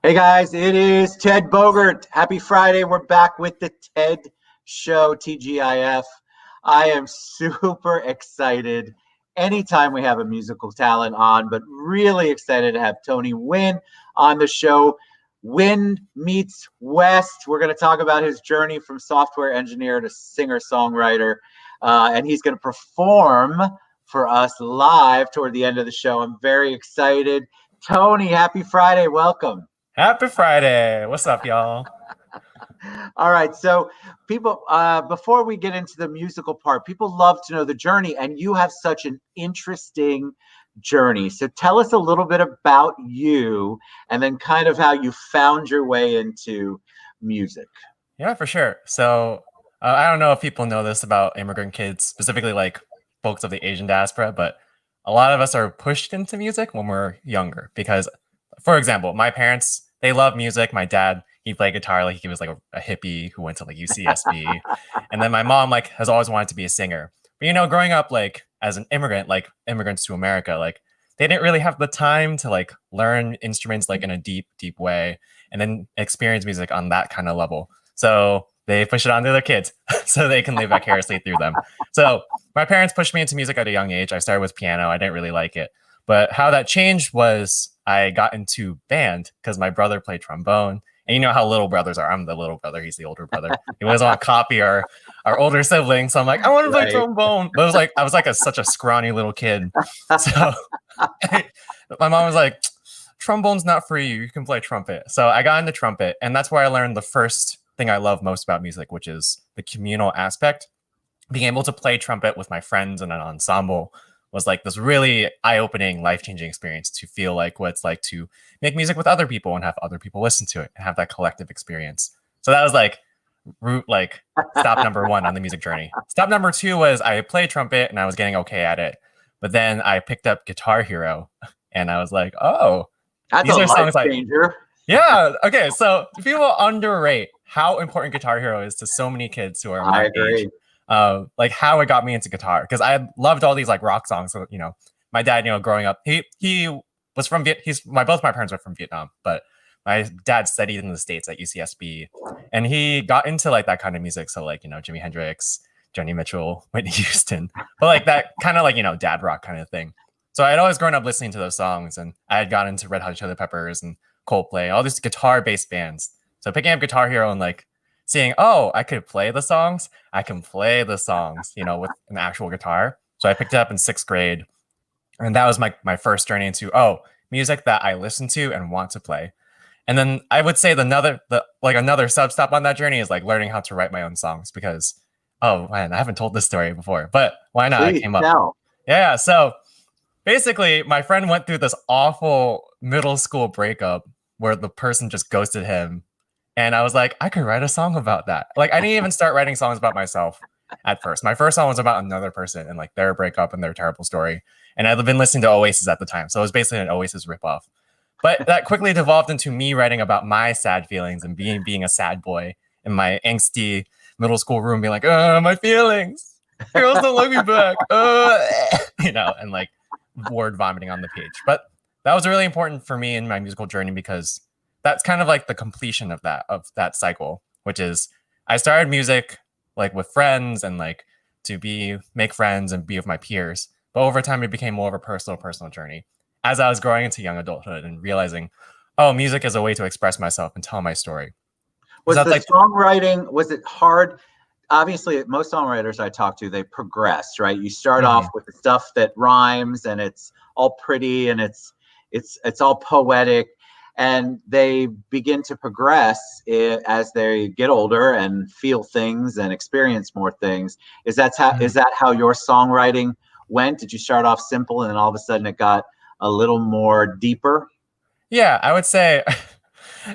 Hey guys, it is Ted Bogert. Happy Friday. We're back with the TED Show, TGIF. I am super excited anytime we have a musical talent on, but really excited to have Tony Nguyen on the show. Wind meets West. We're going to talk about his journey from software engineer to singer-songwriter, and he's going to perform for us live toward the end of the show. I'm very excited. Tony, happy Friday. Welcome. Happy Friday. What's up, y'all? All right. So, people, before we get into the musical part, people love to know the journey, and you have such an interesting journey. So, tell us a little bit about you and then kind of how you found your way into music. Yeah, for sure. So, I don't know if people know this about immigrant kids, specifically like folks of the Asian diaspora, but a lot of us are pushed into music when we're younger because, for example, my parents, they love music. My dad, he played guitar like he was like a hippie who went to like UCSB. And then my mom like has always wanted to be a singer. But growing up like as an immigrant, like immigrants to America, like they didn't really have the time to like learn instruments like in a deep, deep way and then experience music on that kind of level. So they push it onto their kids so they can live vicariously through them. So my parents pushed me into music at a young age. I started with piano. I didn't really like it. But how that changed was I got into band because my brother played trombone. And you know how little brothers are. I'm the little brother. He's the older brother. He doesn't want to copy our older sibling. So I'm like, I want to play trombone. But I was like such a scrawny little kid. So my mom was like, trombone's not for you. You can play trumpet. So I got into trumpet. And that's where I learned the first thing I love most about music, which is the communal aspect. Being able to play trumpet with my friends in an ensemble was like this really eye-opening, life-changing experience to feel like what it's like to make music with other people and have other people listen to it and have that collective experience. So that was like stop number one on the music journey. Stop number two was I played trumpet and I was getting okay at it. But then I picked up Guitar Hero and I was like, oh, That's these a are songs life like, changer. yeah, okay. So people underrate how important Guitar Hero is to so many kids who are I my agree. age. Like how it got me into guitar because I loved all these like rock songs. So my dad, growing up, he was from both my parents were from Vietnam, but my dad studied in the States at UCSB, and he got into like that kind of music. So like Jimi Hendrix, Joni Mitchell, Whitney Houston, but like that kind of like dad rock kind of thing. So I had always grown up listening to those songs, and I had gotten into Red Hot Chili Peppers and Coldplay, all these guitar-based bands. So picking up Guitar Hero and like seeing, oh, I could play the songs. I can play the songs, with an actual guitar. So I picked it up in 6th grade. And that was my first journey into, music that I listen to and want to play. And then I would say another sub-stop on that journey is like learning how to write my own songs because, oh man, I haven't told this story before, but why not? Please I came up. tell. Yeah. So basically my friend went through this awful middle school breakup where the person just ghosted him. And I was like, I could write a song about that. Like, I didn't even start writing songs about myself at first. My first song was about another person and like their breakup and their terrible story. And I'd been listening to Oasis at the time. So it was basically an Oasis ripoff. But that quickly devolved into me writing about my sad feelings and being a sad boy in my angsty middle school room, being like, my feelings. Girls don't like me back. And like word vomiting on the page. But that was really important for me in my musical journey because that's kind of like the completion of that cycle, which is I started music like with friends and like to make friends and be with my peers. But over time, it became more of a personal journey as I was growing into young adulthood and realizing, oh, music is a way to express myself and tell my story. Was the songwriting, was it hard? Obviously, most songwriters I talk to, they progress, right? You start off with the stuff that rhymes and it's all pretty and it's all poetic. And they begin to progress as they get older and feel things and experience more things. Is that how your songwriting went? Did you start off simple and then all of a sudden it got a little more deeper? Yeah, I would say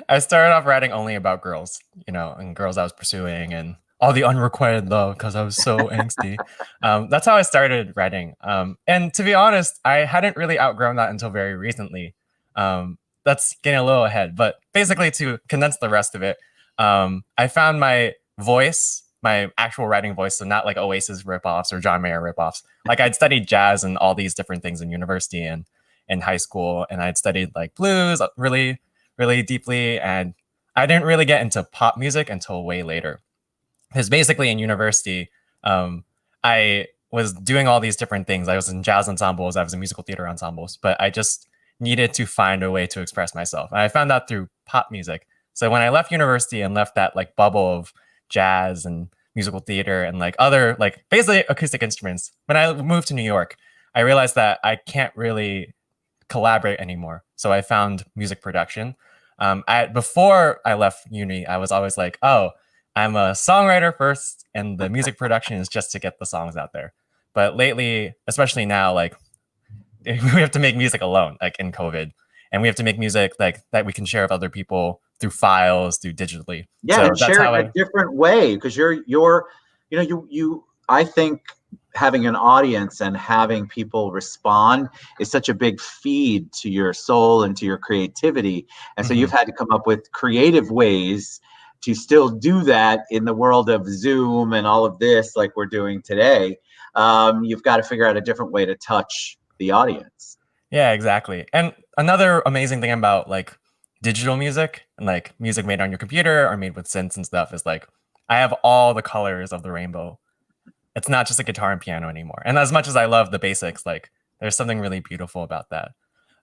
I started off writing only about girls, and girls I was pursuing and all the unrequited love because I was so angsty. That's how I started writing. And to be honest, I hadn't really outgrown that until very recently. That's getting a little ahead, but basically to condense the rest of it, I found my voice, my actual writing voice, so not like Oasis ripoffs or John Mayer ripoffs. Like I'd studied jazz and all these different things in university and in high school, and I'd studied like blues, really really deeply, and I didn't really get into pop music until way later. Because basically in university, I was doing all these different things. I was in jazz ensembles, I was in musical theater ensembles, but I just needed to find a way to express myself. And I found that through pop music. So when I left university and left that like bubble of jazz and musical theater and like other like basically acoustic instruments, when I moved to New York, I realized that I can't really collaborate anymore. So I found music production. Before I left uni, I was always like, oh, I'm a songwriter first, and the music production is just to get the songs out there. But lately, especially now, like we have to make music alone, like in COVID, and we have to make music like that we can share with other people through files, through digitally. Yeah, So and that's share how it in a different way, because you I think having an audience and having people respond is such a big feed to your soul and to your creativity. And so Mhm. you've had to come up with creative ways to still do that in the world of Zoom and all of this, like we're doing today. You've got to figure out a different way to touch the audience. Yeah, exactly. And another amazing thing about like digital music and like music made on your computer or made with synths and stuff is like I have all the colors of the rainbow. It's not just a guitar and piano anymore. And as much as I love the basics, like there's something really beautiful about that.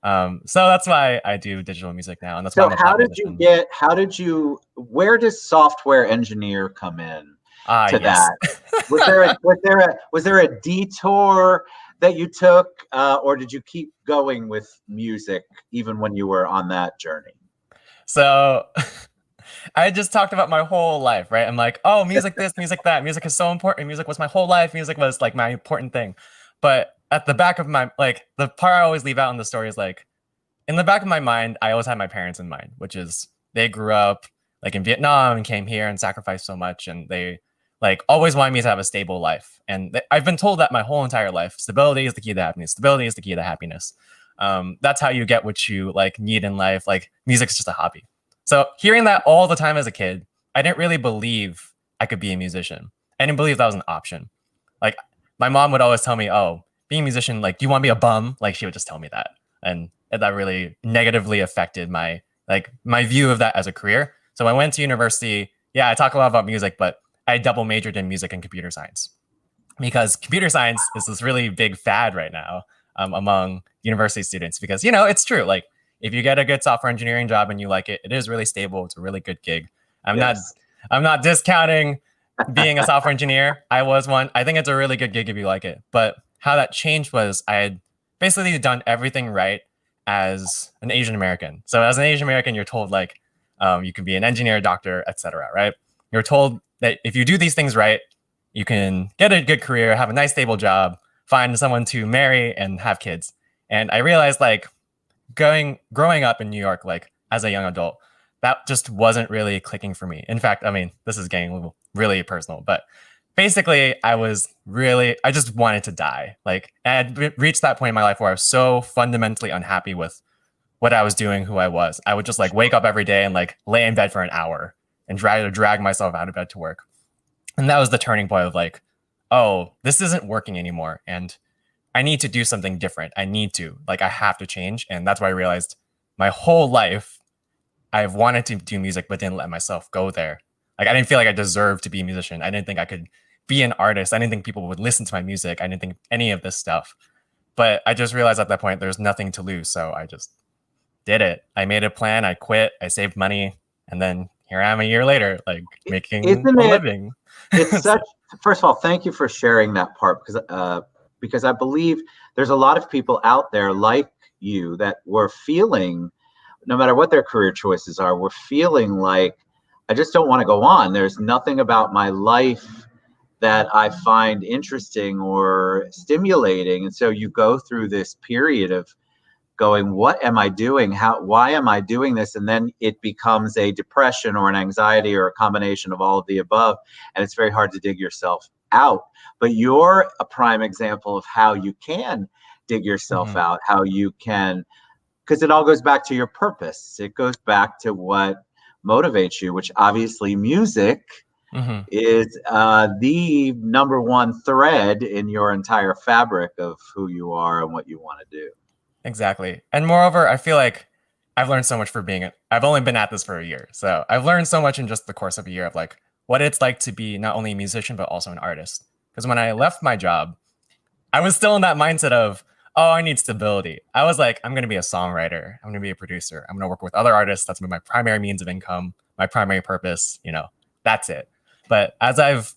So that's why I do digital music now, and that's why So I'm a pop musician. where does software engineer come in Ah, to yes. that? Was there a detour that you took, or did you keep going with music even when you were on that journey? So I just talked about my whole life, right? I'm like, oh, music this, music that. Music is so important. Music was my whole life. Music was like my important thing. But at the back of my, like, the part I always leave out in the story is like, in the back of my mind, I always had my parents in mind, which is they grew up like in Vietnam and came here and sacrificed so much. And they like always wanted me to have a stable life. And I've been told that my whole entire life, stability is the key to happiness. Stability is the key to happiness. That's how you get what you like need in life. Like music's just a hobby. So hearing that all the time as a kid, I didn't really believe I could be a musician. I didn't believe that was an option. Like my mom would always tell me, "Oh, being a musician, like, do you want to be a bum?" Like she would just tell me that, and that really negatively affected my view of that as a career. So I went to university. Yeah, I talk a lot about music, but I double majored in music and computer science because computer science is this really big fad right now among university students. Because it's true. Like if you get a good software engineering job and you like it, it is really stable. It's a really good gig. I'm not Yes. I'm not discounting being a software engineer. I was one. I think it's a really good gig if you like it. But how that changed was I had basically done everything right as an Asian American. So as an Asian American, you're told like you can be an engineer, doctor, etc. Right? You're told that if you do these things right, you can get a good career, have a nice stable job, find someone to marry, and have kids. And I realized like growing up in New York, like as a young adult, that just wasn't really clicking for me. In fact, I mean, this is getting a little really personal, but basically I just wanted to die. Like I had reached that point in my life where I was so fundamentally unhappy with what I was doing, who I was. I would just like wake up every day and like lay in bed for an hour and try to drag myself out of bed to work. And that was the turning point of like, oh, this isn't working anymore. And I need to do something different. I have to change. And that's why I realized my whole life I've wanted to do music, but didn't let myself go there. Like I didn't feel like I deserved to be a musician. I didn't think I could be an artist. I didn't think people would listen to my music. I didn't think any of this stuff. But I just realized at that point there's nothing to lose. So I just did it. I made a plan. I quit. I saved money. And then here I am a year later, like making Isn't a it? living. It's So, such. First of all, thank you for sharing that part, because I believe there's a lot of people out there like you that were feeling, no matter what their career choices are, we're feeling like I just don't want to go on. There's nothing about my life that I find interesting or stimulating. And so you go through this period of going, what am I doing? Why am I doing this? And then it becomes a depression or an anxiety or a combination of all of the above. And it's very hard to dig yourself out. But you're a prime example of how you can dig yourself mhm, out, how you can, because it all goes back to your purpose. It goes back to what motivates you, which obviously music mhm. is the number one thread in your entire fabric of who you are and what you want to do. Exactly. And moreover, I feel like I've learned so much for being it. I've only been at this for a year. So I've learned so much in just the course of a year of like what it's like to be not only a musician, but also an artist. Because when I left my job, I was still in that mindset of, oh, I need stability. I was like, I'm going to be a songwriter. I'm going to be a producer. I'm going to work with other artists. That's my primary means of income, my primary purpose, that's it. But as I've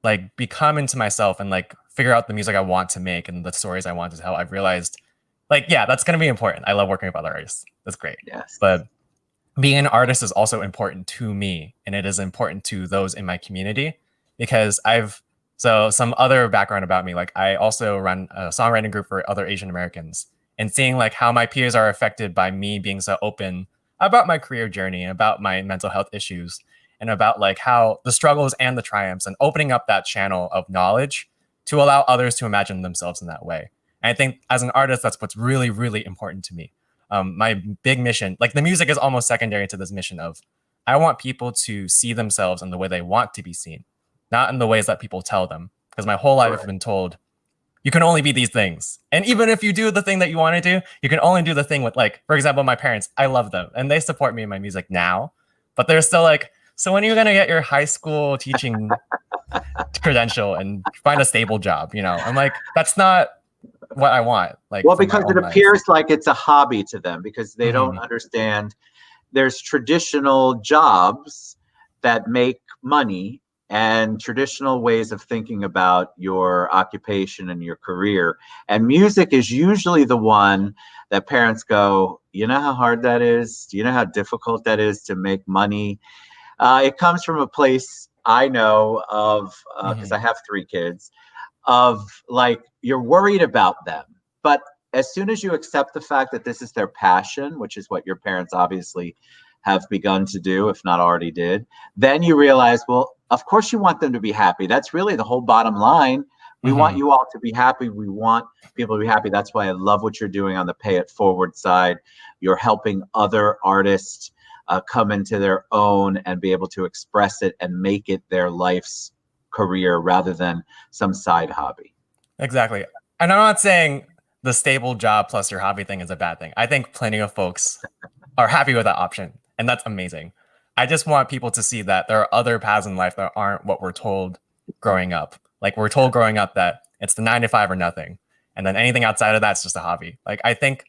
like become into myself and like figure out the music I want to make and the stories I want to tell, I've realized like, yeah, that's going to be important. I love working with other artists. That's great. Yes. But being an artist is also important to me, and it is important to those in my community because so some other background about me, like I also run a songwriting group for other Asian Americans, and seeing like how my peers are affected by me being so open about my career journey, about my mental health issues, and about like how the struggles and the triumphs, and opening up that channel of knowledge to allow others to imagine themselves in that way. And I think as an artist, that's what's really, really important to me. My big mission, like the music is almost secondary to this mission of, I want people to see themselves in the way they want to be seen, not in the ways that people tell them. Because my whole life I've been told, you can only be these things. And even if you do the thing that you want to do, you can only do the thing with like, for example, my parents, I love them and they support me in my music now, but they're still like, so when are you going to get your high school teaching credential and find a stable job? I'm like, that's not what I want. Like, well, because it appears like it's a hobby to them because they don't Mm-hmm. understand there's traditional jobs that make money and traditional ways of thinking about your occupation and your career. And music is usually the one that parents go, you know how hard that is? Do you know how difficult that is to make money? It comes from a place I know of, because I have 3 kids, of like, you're worried about them. But as soon as you accept the fact that this is their passion, which is what your parents obviously have begun to do, if not already did, then you realize, well, of course you want them to be happy. That's really the whole bottom line. We want you all to be happy. We want people to be happy. That's why I love what you're doing on the Pay It Forward side. You're helping other artists come into their own and be able to express it and make it their life's career rather than some side hobby. Exactly. And I'm not saying the stable job plus your hobby thing is a bad thing. I think plenty of folks are happy with that option, and that's amazing. I just want people to see that there are other paths in life that aren't what we're told growing up. Like we're told growing up that it's the 9 to 5 or nothing. And then anything outside of that's just a hobby. Like I think,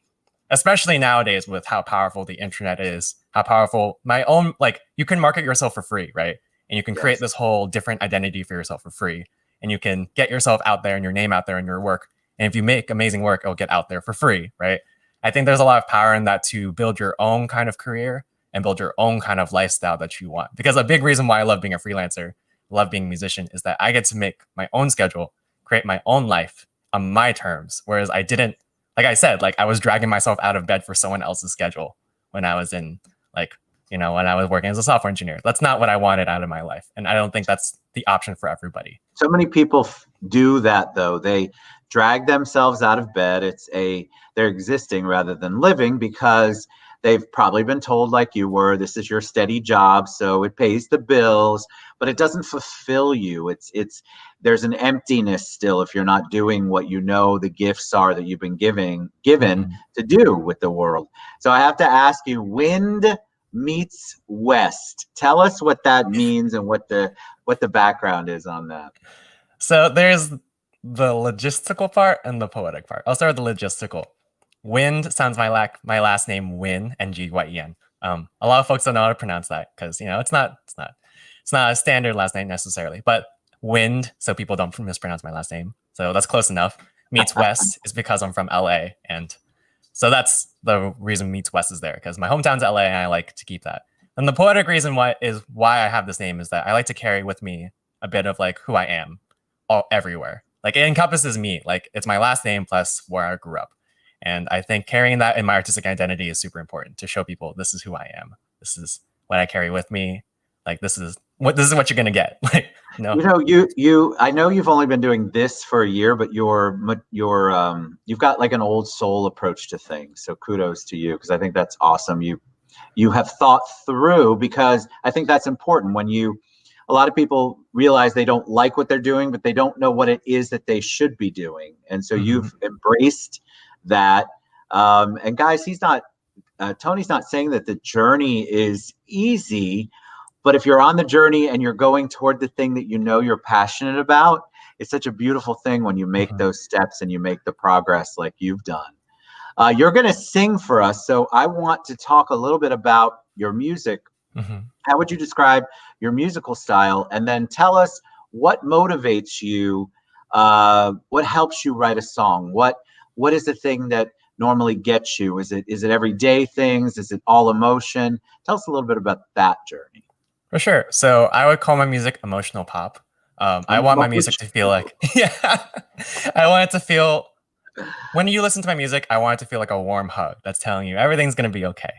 especially nowadays with how powerful the internet is, how powerful my own, like you can market yourself for free, right? And you can create this whole different identity for yourself for free. And you can get yourself out there and your name out there and your work. And if you make amazing work, it'll get out there for free, right? I think there's a lot of power in that to build your own kind of career and build your own kind of lifestyle that you want. Because a big reason why I love being a freelancer, love being a musician, is that I get to make my own schedule, create my own life on my terms. Whereas I didn't, like I said, like I was dragging myself out of bed for someone else's schedule when I was in like, when I was working as a software engineer. That's not what I wanted out of my life. And I don't think that's the option for everybody. So many people do that though. They drag themselves out of bed. They're existing rather than living because they've probably been told, like you were, this is your steady job, so it pays the bills, but it doesn't fulfill you. There's an emptiness still if you're not doing what you know the gifts are that you've been given to do with the world. So I have to ask you, wind meets west. Tell us what that means and what the background is on that. So there's the logistical part and the poetic part. I'll start with the logistical. Wind sounds my last name Nguyen, Nguyen. A lot of folks don't know how to pronounce that because it's not a standard last name necessarily. But Wind, so people don't mispronounce my last name. So that's close enough. Meets West is because I'm from LA, and so that's the reason Meets West is there because my hometown's LA, and I like to keep that. And the poetic reason why I have this name is that I like to carry with me a bit of like who I am, everywhere. Like it encompasses me. Like it's my last name plus where I grew up. And I think carrying that in my artistic identity is super important to show people this is who I am. This is what I carry with me. Like this is what you're gonna get. Like you I know you've only been doing this for a year, but you've got like an old soul approach to things. So kudos to you because I think that's awesome. You have thought through, because I think that's important when a lot of people realize they don't like what they're doing, but they don't know what it is that they should be doing. And so you've embraced that. And guys, he's not Tony's not saying that the journey is easy, but if you're on the journey and you're going toward the thing that you know you're passionate about, it's such a beautiful thing when you make those steps and you make the progress like you've done. You're going to sing for us, so I want to talk a little bit about your music. How would you describe your musical style? And then tell us what motivates you, what helps you write a song? What is the thing that normally gets you? Is it everyday things? Is it all emotion? Tell us a little bit about that journey. For sure. So I would call my music emotional pop. I want my music to feel like, I want it to feel, when you listen to my music, I want it to feel like a warm hug that's telling you everything's going to be okay.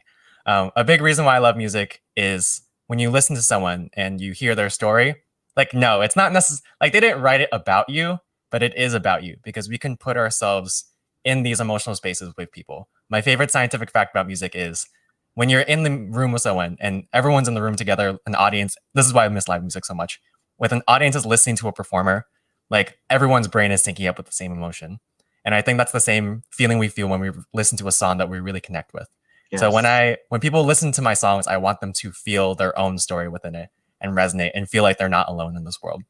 A big reason why I love music is when you listen to someone and you hear their story, like, no, it's not necessarily, like they didn't write it about you, but it is about you because we can put ourselves in these emotional spaces with people. My favorite scientific fact about music is when you're in the room with someone and everyone's in the room together, an audience, this is why I miss live music so much. With an audience is listening to a performer, like everyone's brain is syncing up with the same emotion. And I think that's the same feeling we feel when we listen to a song that we really connect with. Yes. So when people listen to my songs, I want them to feel their own story within it and resonate and feel like they're not alone in this world.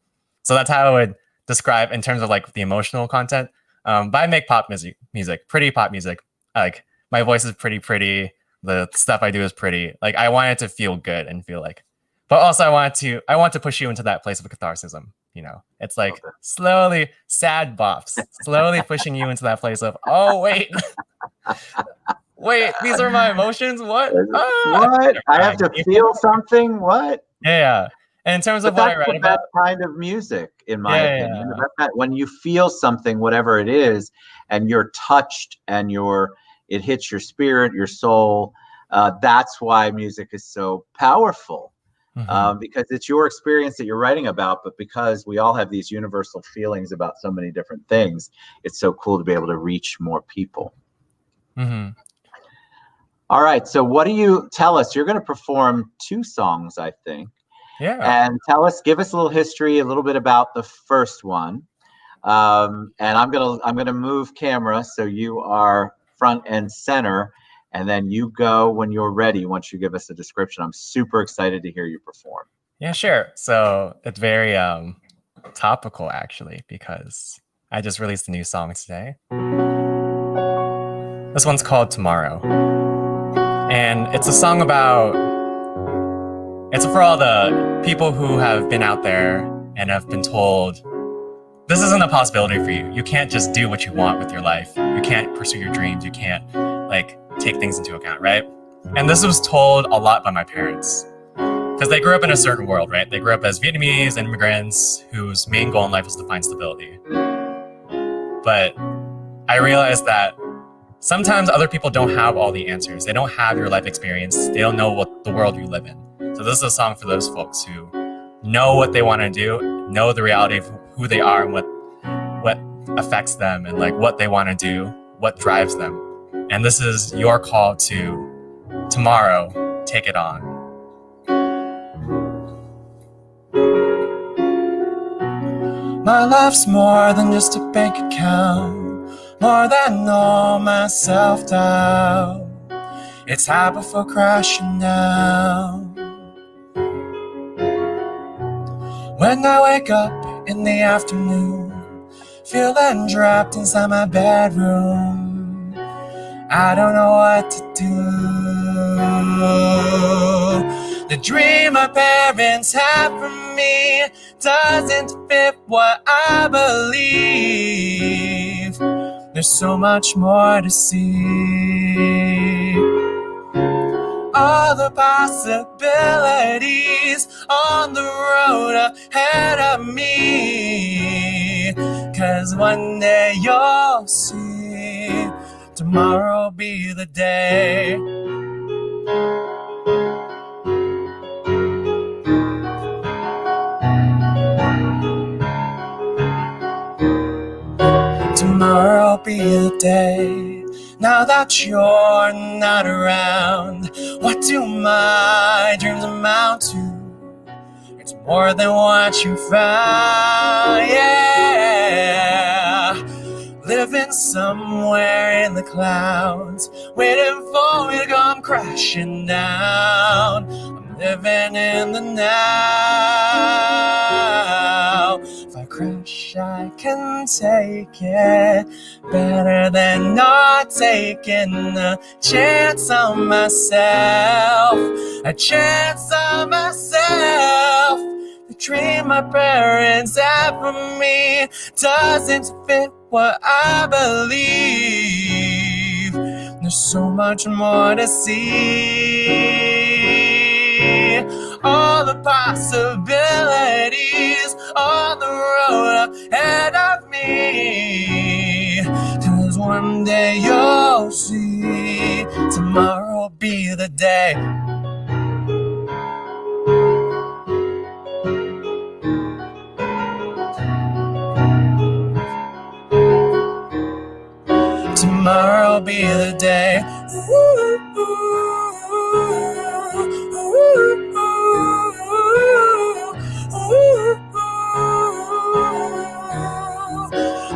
So that's how I would describe in terms of like the emotional content. But I make pop music, pretty pop music. Like my voice is pretty. The stuff I do is pretty. Like I want it to feel good and feel like, but also I want to push you into that place of catharsis. You know, it's like slowly sad bops, slowly pushing you into that place of, oh wait, wait, these are my emotions. What? What? I have to feel something. What? Yeah. And in terms of what I write about, kind of music, in my opinion, when you feel something, whatever it is, and you're touched and it hits your spirit, your soul. That's why music is so powerful. Because it's your experience that you're writing about, but because we all have these universal feelings about so many different things, it's so cool to be able to reach more people. All right, so what do you tell us? You're going to perform 2 songs, I think. Yeah. And give us a little history, a little bit about the first one. And I'm gonna move camera so you are front and center, and then you go when you're ready. Once you give us a description, I'm super excited to hear you perform. Yeah, sure. So it's very topical actually because I just released a new song today. This one's called Tomorrow, and it's a song it's for all the people who have been out there and have been told this isn't a possibility for you. You can't just do what you want with your life. You can't pursue your dreams. You can't like take things into account, right? And this was told a lot by my parents because they grew up in a certain world, right? They grew up as Vietnamese immigrants whose main goal in life was to find stability. But I realized that sometimes other people don't have all the answers. They don't have your life experience. They don't know what the world you live in. So this is a song for those folks who know what they want to do, know the reality of who they are and what affects them and like what they want to do, what drives them. And this is your call to tomorrow, take it on. My life's more than just a bank account, more than all my self-doubt. It's high before crashing down. When I wake up in the afternoon, feeling trapped inside my bedroom, I don't know what to do. The dream my parents have for me doesn't fit what I believe. There's so much more to see. All the possibilities on the road ahead of me. 'Cause one day you'll see, tomorrow will be the day. Tomorrow will be the day. Now that you're not around, what do my dreams amount to? It's more than what you found, yeah. living somewhere in the clouds, waiting for me to come crashing down. I'm living in the now. If I crash, I can take it better than not taking a chance on myself. A chance on myself. The dream my parents had for me doesn't fit what I believe. There's so much more to see. All the possibilities on the road ahead of me. 'Cause one day you'll see, tomorrow will be the day. Tomorrow will be the day.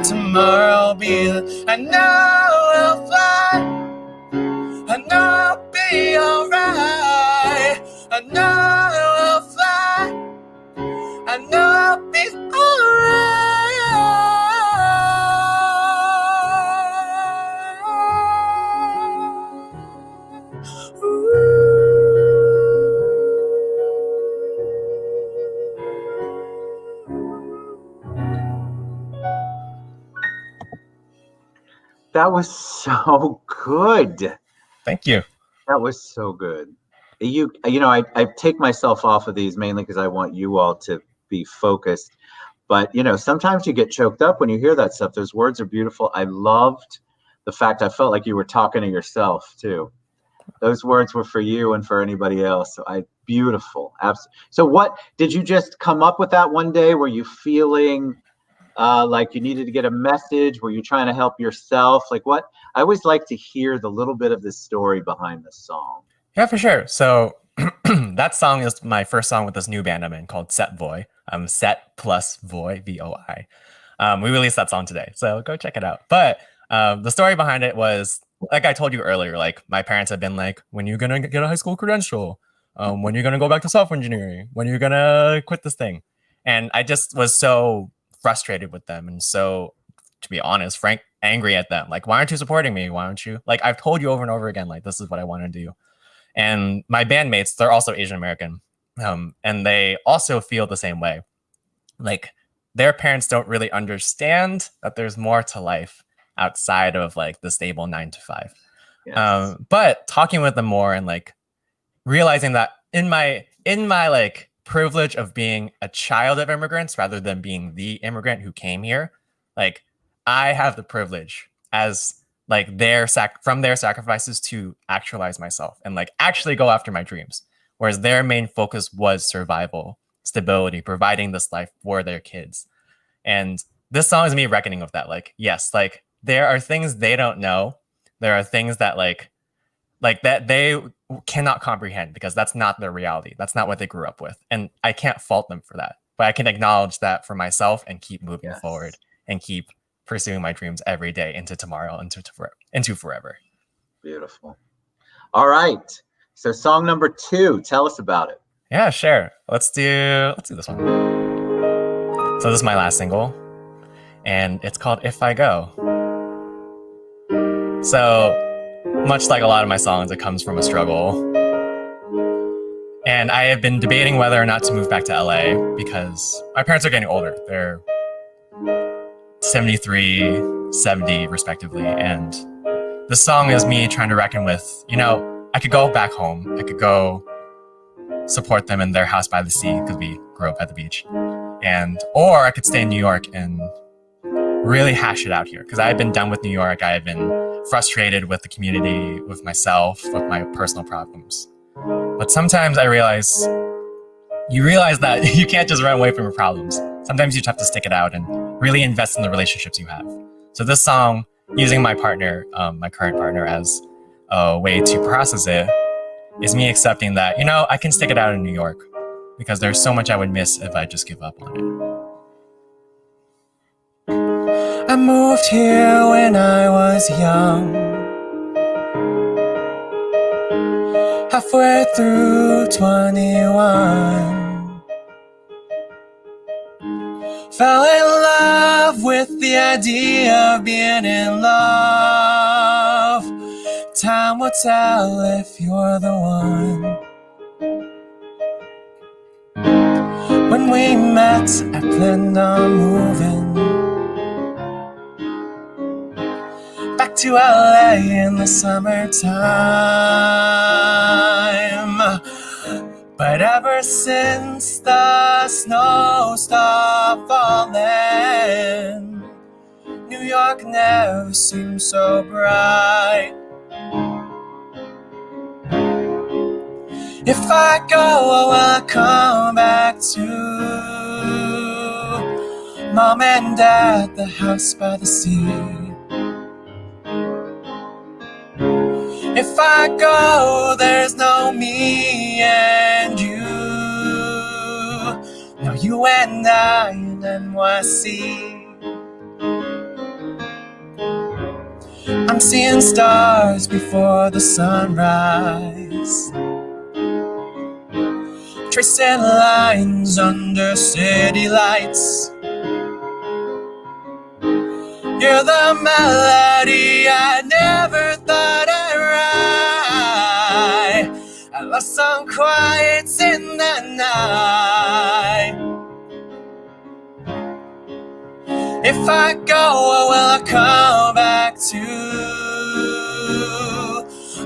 Tomorrow will be the, I know I'll fly. I know I'll be alright. I know I'll fly. I know I'll be That was so good. Thank you. That was so good. You know, I take myself off of these mainly because I want you all to be focused. But, you know, sometimes you get choked up when you hear that stuff. Those words are beautiful. I loved the fact I felt like you were talking to yourself, too. Those words were for you and for anybody else. So beautiful. Absolutely. So what, did you just come up with that one day? Were you feeling like you needed to get a message? Were you trying to help yourself? Like what? I always like to hear the little bit of the story behind the song. Yeah, for sure. So that song is my first song with this new band I'm in called Set Voy. Set plus Voy, VOI. We released that song today, so go check it out. But the story behind it was, like I told you earlier, like my parents have been like, when are you going to get a high school credential? When are you going to go back to software engineering? When are you going to quit this thing? And I just was so frustrated with them. And so, to be honest, frank, angry at them. Like, why aren't you supporting me? Why aren't you? Like, I've told you over and over again, like, this is what I want to do. And my bandmates, they're also Asian American. And they also feel the same way. Like, their parents don't really understand that there's more to life outside of like the stable 9 to 5. Yes. But talking with them more and like realizing that in my like privilege of being a child of immigrants rather than being the immigrant who came here, like I have the privilege as like from their sacrifices to actualize myself and like actually go after my dreams. Whereas their main focus was survival, stability, providing this life for their kids. And this song is me reckoning with that. Like, yes, like there are things they don't know. There are things that like that they cannot comprehend because that's not their reality. That's not what they grew up with. And I can't fault them for that, but I can acknowledge that for myself and keep moving forward and keep pursuing my dreams every day into tomorrow, into forever. Beautiful. All right. So song number 2, tell us about it. Yeah, sure. Let's do this one. So this is my last single and it's called If I Go. So much like a lot of my songs, it comes from a struggle. And I have been debating whether or not to move back to LA because my parents are getting older. They're 73, 70 respectively. And this song is me trying to reckon with, you know, I could go back home. I could go support them in their house by the sea because we grew up at the beach. Or I could stay in New York and really hash it out here because I had been done with New York. I had been frustrated with the community, with myself, with my personal problems. But sometimes you realize that you can't just run away from your problems. Sometimes you just have to stick it out and really invest in the relationships you have. So this song, using my partner, my current partner, as a way to process it, is me accepting that, you know, I can stick it out in New York because there's so much I would miss if I just give up on it. I moved here when I was young, halfway through 21. Fell in love with the idea of being in love. Time will tell if you're the one. When we met, I planned on moving back to LA in the summertime. But ever since the snow stopped falling, New York never seemed so bright. If I go, will I come back to Mom and Dad, the house by the sea? If I go, there's no me and you. No, you and I in NYC. I'm seeing stars before the sunrise, tracing lines under city lights. You're the melody I never thought I'd write. I lost some quiets in the night. If I go, will I come back to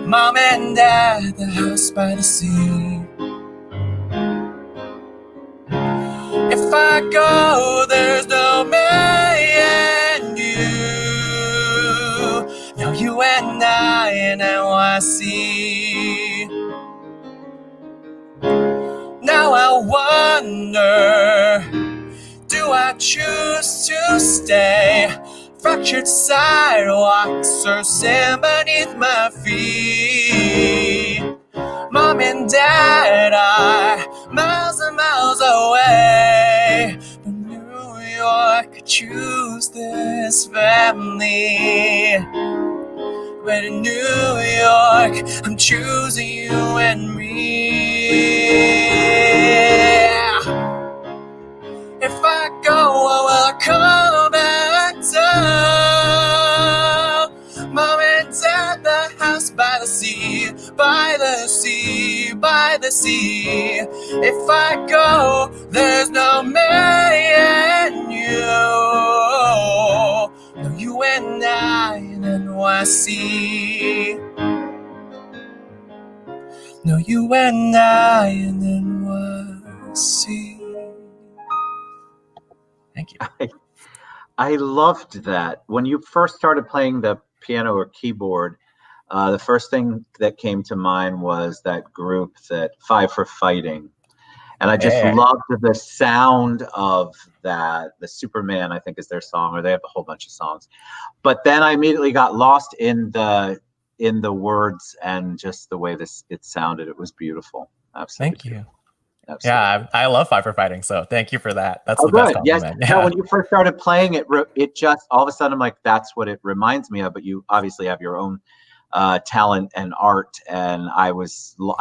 Mom and Dad, the house by the sea? If I go, there's no me and you. No, you and I in NYC. Now I wonder, do I choose to stay? Fractured sidewalks or sand beneath my feet. Mom and Dad are miles and miles away, but New York, I choose this family. But in New York, I'm choosing you and me. If I go, I will come back to Mom and Dad, the house by the sea, by the sea, by the sea. If I go, there's no me and you. No, you and I in NYC. No, you and I in NYC. Thank you. I loved that. When you first started playing the piano or keyboard, the first thing that came to mind was that group, that Five for Fighting. And I just loved the sound of that. The Superman, I think, is their song, or they have a whole bunch of songs. But then I immediately got lost in the words and just the way it sounded. It was beautiful. Absolutely. Thank you. Absolutely. Yeah, I love Five for Fighting, so thank you for that. That's the good. Best compliment. Yes. Yeah. No, when you first started playing it, it just all of a sudden I'm like, that's what it reminds me of. But you obviously have your own talent and art, and I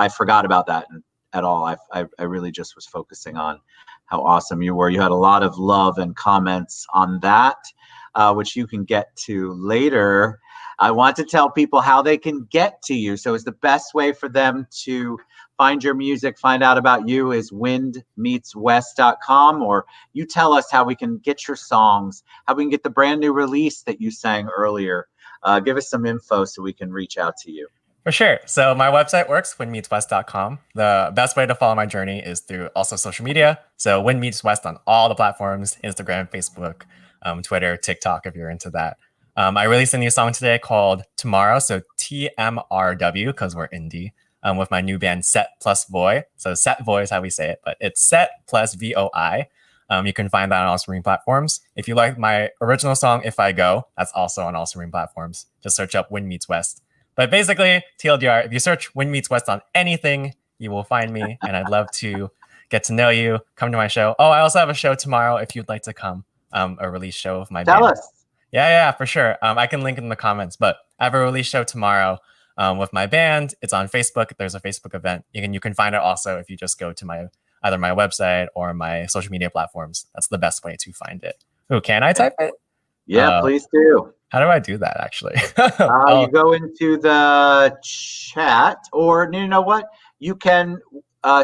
forgot about that at all. I really just was focusing on how awesome you were. You had a lot of love and comments on that, which you can get to later. I want to tell people how they can get to you. So is the best way for them to find your music, find out about you, is windmeetswest.com, or you tell us how we can get your songs, how we can get the brand new release that you sang earlier. Give us some info so we can reach out to you. For sure. So my website works, windmeetswest.com. The best way to follow my journey is through also social media. So Wind Meets West on all the platforms, Instagram, Facebook, Twitter, TikTok, if you're into that. I released a new song today called Tomorrow, so TMRW, because we're indie, with my new band Set Plus Voy. So Set Voy is how we say it, but it's Set plus VOI. You can find that on all streaming platforms. If you like my original song, If I Go, that's also on all streaming platforms. Just search up Wind Meets West. But basically, TLDR, if you search Wind Meets West on anything, you will find me, and I'd love to get to know you, come to my show. Oh, I also have a show tomorrow if you'd like to come, a release show of my band. Tell us. Yeah, for sure. I can link in the comments, but I have a release show tomorrow with my band. It's on Facebook. There's a Facebook event. You can find it also if you just go to either my website or my social media platforms. That's the best way to find it. Oh, can I type it? Yeah, please do. How do I do that actually? You go into the chat, or you know what? You can,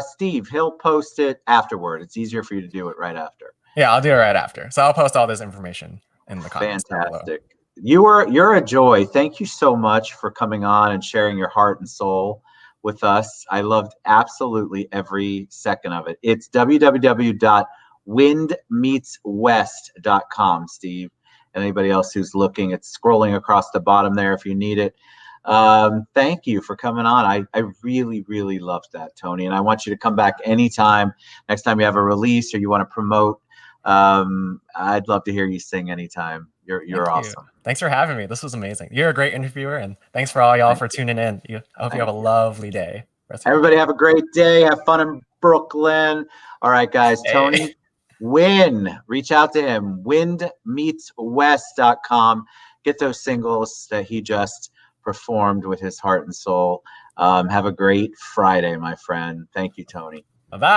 Steve, he'll post it afterward. It's easier for you to do it right after. Yeah, I'll do it right after. So I'll post all this information in the comments down below. Fantastic. You're a joy. Thank you so much for coming on and sharing your heart and soul with us. I loved absolutely every second of it. It's www.windmeetswest.com, Steve. And anybody else who's looking, it's scrolling across the bottom there if you need it. Thank you for coming on. I really, really loved that, Tony. And I want you to come back anytime. Next time you have a release or you want to promote, I'd love to hear you sing anytime. You're awesome. Thanks for having me. This was amazing. You're a great interviewer, and thanks for all y'all for tuning in. I hope you have a lovely day. Everybody have a great day. Have fun in Brooklyn. All right, guys. Tony Nguyen, reach out to him. windmeetswest.com. Get those singles that he just performed with his heart and soul. Have a great Friday, my friend. Thank you, Tony. Bye-bye.